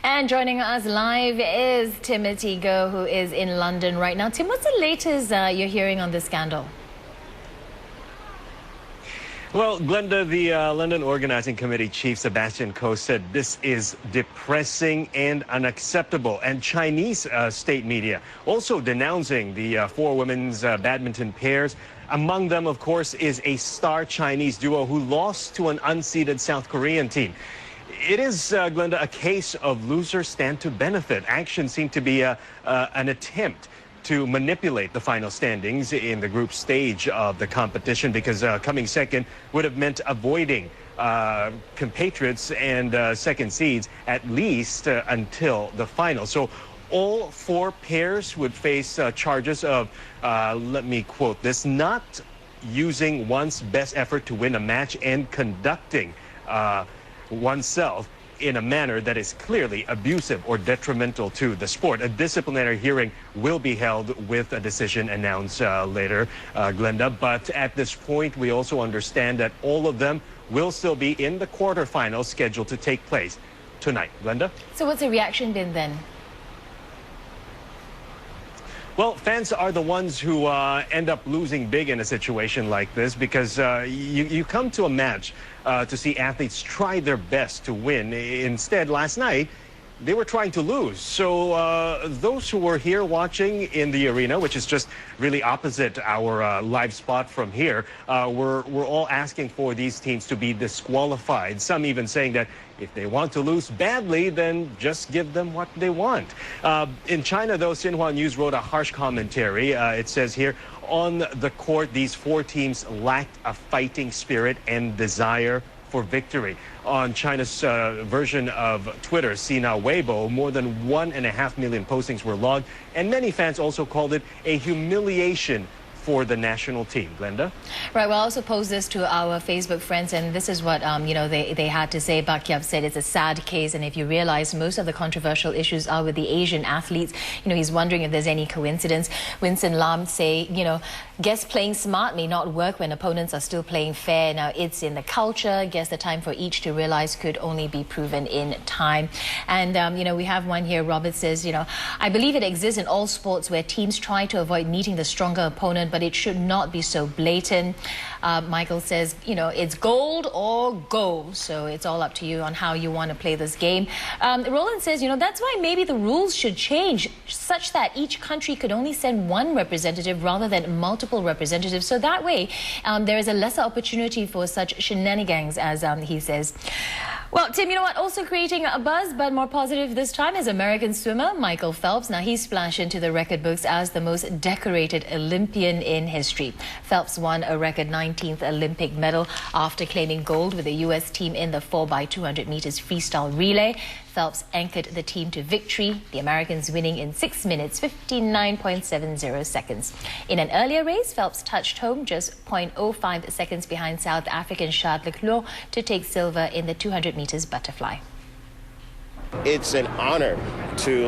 And joining us live is Timothy Go, who is in London right now. Tim, what's the latest you're hearing on this scandal? Well, Glenda, the London Organizing Committee Chief Sebastian Coe said this is depressing and unacceptable. And Chinese state media also denouncing the four women's badminton pairs. Among them, of course, is a star Chinese duo who lost to an unseeded South Korean team. It is, Glenda, a case of losers stand to benefit. Actions seem to be an attempt to manipulate the final standings in the group stage of the competition, because coming second would have meant avoiding compatriots and second seeds at least until the final. So all four pairs would face charges of, let me quote this, not using one's best effort to win a match and conducting oneself in a manner that is clearly abusive or detrimental to the sport. A disciplinary hearing will be held with a decision announced later, Glenda. But at this point, we also understand that all of them will still be in the quarterfinals scheduled to take place tonight. Glenda? So what's the reaction been then? Well, fans are the ones who end up losing big in a situation like this, because you come to a match to see athletes try their best to win. Instead, last night, they were trying to lose. So those who were here watching in the arena, which is just really opposite our live spot from here, we're all asking for these teams to be disqualified. Some even saying that if they want to lose badly, then just give them what they want. In China, though, Xinhua News wrote a harsh commentary. It says here, on the court, these four teams lacked a fighting spirit and desire for victory. On China's version of Twitter, Sina Weibo, more than 1.5 million postings were logged, and many fans also called it a humiliation for the national team. Glenda? Right, we'll also post this to our Facebook friends, and this is what they had to say. Bakyab said it's a sad case, and if you realize most of the controversial issues are with the Asian athletes, he's wondering if there's any coincidence. Winston Lam say, guess playing smart may not work when opponents are still playing fair. Now, it's in the culture. Guess the time for each to realize could only be proven in time. And, we have one here. Robert says, I believe it exists in all sports where teams try to avoid meeting the stronger opponent, but it should not be so blatant. Michael says, it's gold or go. So it's all up to you on how you want to play this game. Roland says, that's why maybe the rules should change such that each country could only send one representative rather than multiple representatives. So that way, there is a lesser opportunity for such shenanigans, as he says. Well, Tim, you know what? Also creating a buzz, but more positive this time, is American swimmer Michael Phelps. Now, he splashed into the record books as the most decorated Olympian in history. Phelps won a record 19th Olympic medal after claiming gold with the U.S. team in the 4x200 meters freestyle relay. Phelps anchored the team to victory, the Americans winning in 6 minutes, 59.70 seconds. In an earlier race, Phelps touched home just 0.05 seconds behind South African Charles Leclerc to take silver in the 200 meters butterfly. It's an honor to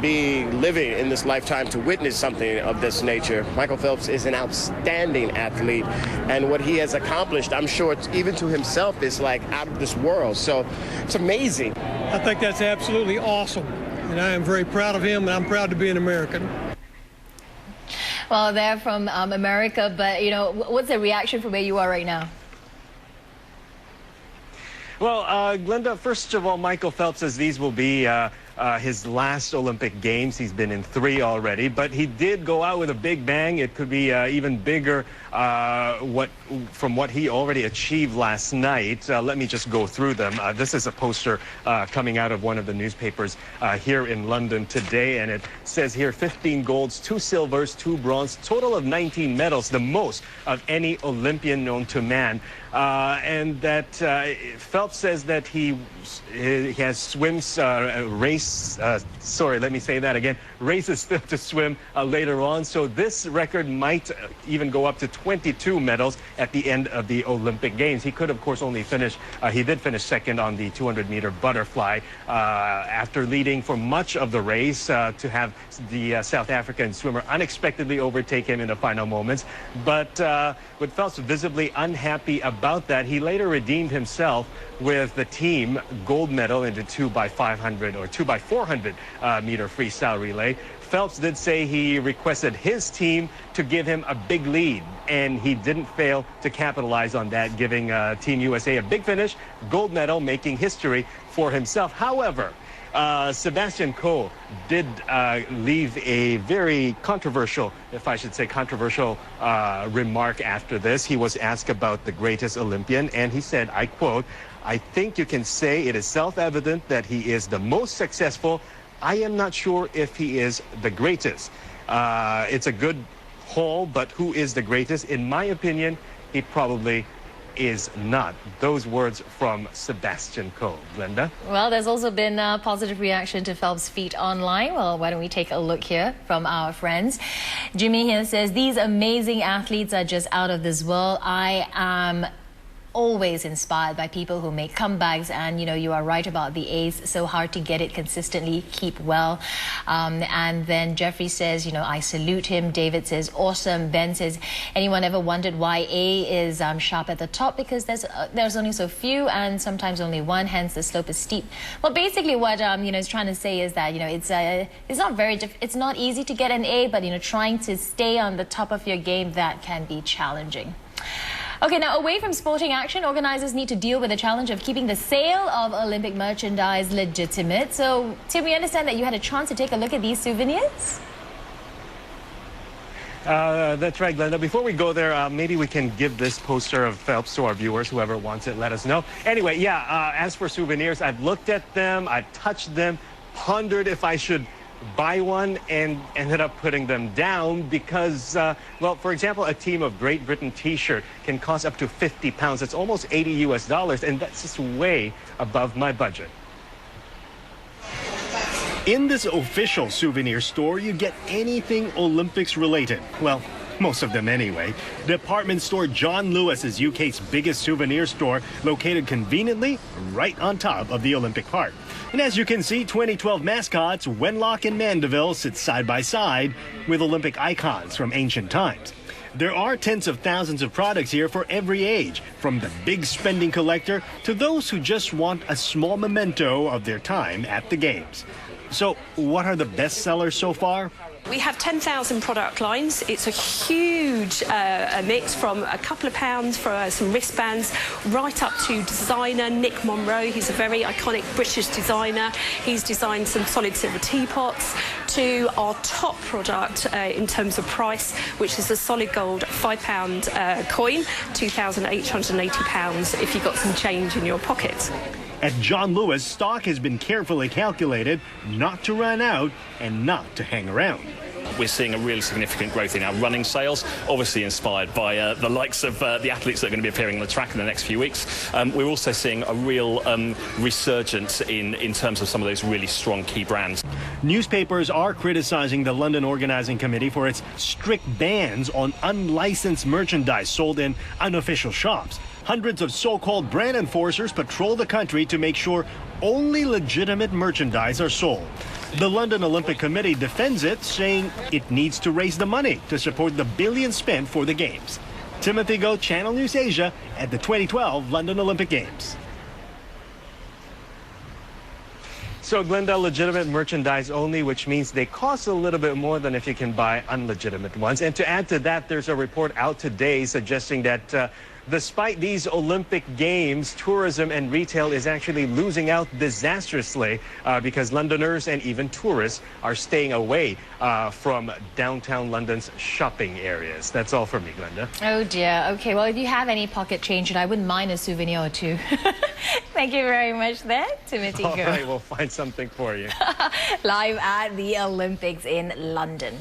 be living in this lifetime to witness something of this nature. Michael Phelps is an outstanding athlete, and what he has accomplished, I'm sure even to himself, is out of this world. So it's amazing. I think that's absolutely awesome, and I am very proud of him, and I'm proud to be an American. Well, they're from America, but what's the reaction from where you are right now? Well, Glenda, first of all, Michael Phelps says these will be his last Olympic Games. He's been in 3 already, but he did go out with a big bang. It could be even bigger from what he already achieved last night. Let me just go through them. This is a poster coming out of one of the newspapers here in London today, and it says here 15 golds, 2 silvers, 2 bronze, total of 19 medals, the most of any Olympian known to man. And that Phelps says that he has races still to swim later on. So this record might even go up to 22 medals at the end of the Olympic Games. He could, of course, only finish, he did finish second on the 200-meter butterfly after leading for much of the race to have the South African swimmer unexpectedly overtake him in the final moments. But with Phelps visibly unhappy about that, he later redeemed himself with the team gold medal in the 2x500 or 2x400 meter freestyle relay. Phelps did say he requested his team to give him a big lead, and he didn't fail to capitalize on that, giving Team USA a big finish, gold medal, making history for himself. However, Sebastian Coe did leave a very controversial, if I should say controversial, remark after this. He was asked about the greatest Olympian, and he said, I quote, "I think you can say it is self-evident that he is the most successful. I am not sure if he is the greatest. It's a good haul, but who is the greatest? In my opinion, he probably is not." Those words from Sebastian Coe. Glenda? Well, there's also been a positive reaction to Phelps' feat online. Well, why don't we take a look here from our friends. Jimmy here says, "These amazing athletes are just out of this world. I am always inspired by people who make comebacks, and you are right about the A's. So hard to get it consistently. Keep well." And then Jeffrey says, "I salute him." David says, "Awesome." Ben says, "Anyone ever wondered why A is sharp at the top? Because there's only so few, and sometimes only one. Hence the slope is steep." Well, basically what he's trying to say is that it's not easy to get an A, but trying to stay on the top of your game, that can be challenging. Okay, now away from sporting action, organizers need to deal with the challenge of keeping the sale of Olympic merchandise legitimate. So, Tim, we understand that you had a chance to take a look at these souvenirs? That's right, Glenda. Before we go there, maybe we can give this poster of Phelps to our viewers. Whoever wants it, let us know. Anyway, yeah, as for souvenirs, I've looked at them, I've touched them, pondered if I should buy one, and ended up putting them down because, well, for example, a Team of Great Britain t-shirt can cost up to 50 pounds. It's almost $80, and that's just way above my budget. In this official souvenir store, you get anything Olympics related. Well, most of them anyway. Department store John Lewis is UK's biggest souvenir store, located conveniently right on top of the Olympic Park. And as you can see, 2012 mascots Wenlock and Mandeville sit side by side with Olympic icons from ancient times. There are tens of thousands of products here for every age, from the big spending collector to those who just want a small memento of their time at the games. So, what are the best sellers so far? We have 10,000 product lines. It's a huge mix, from a couple of pounds for some wristbands right up to designer Nick Monroe. He's a very iconic British designer. He's designed some solid silver teapots, to our top product in terms of price, which is a solid gold £5 coin, £2,880 if you've got some change in your pocket. At John Lewis, stock has been carefully calculated not to run out and not to hang around. We're seeing a really significant growth in our running sales, obviously inspired by the likes of the athletes that are going to be appearing on the track in the next few weeks. We're also seeing a real resurgence in terms of some of those really strong key brands. Newspapers are criticizing the London Organizing Committee for its strict bans on unlicensed merchandise sold in unofficial shops. Hundreds of so-called brand enforcers patrol the country to make sure only legitimate merchandise are sold. The London Olympic Committee defends it, saying it needs to raise the money to support the billions spent for the Games. Timothy Go, Channel News Asia, at the 2012 London Olympic Games. So, Glenda, legitimate merchandise only, which means they cost a little bit more than if you can buy unlegitimate ones. And to add to that, there's a report out today suggesting that despite these Olympic Games, tourism and retail is actually losing out disastrously because Londoners and even tourists are staying away from downtown London's shopping areas. That's all for me, Glenda. Oh dear. Okay, well, if you have any pocket change, and I wouldn't mind a souvenir or two. Thank you very much there, Timothy. All right, we'll find something for you. Live at the Olympics in London.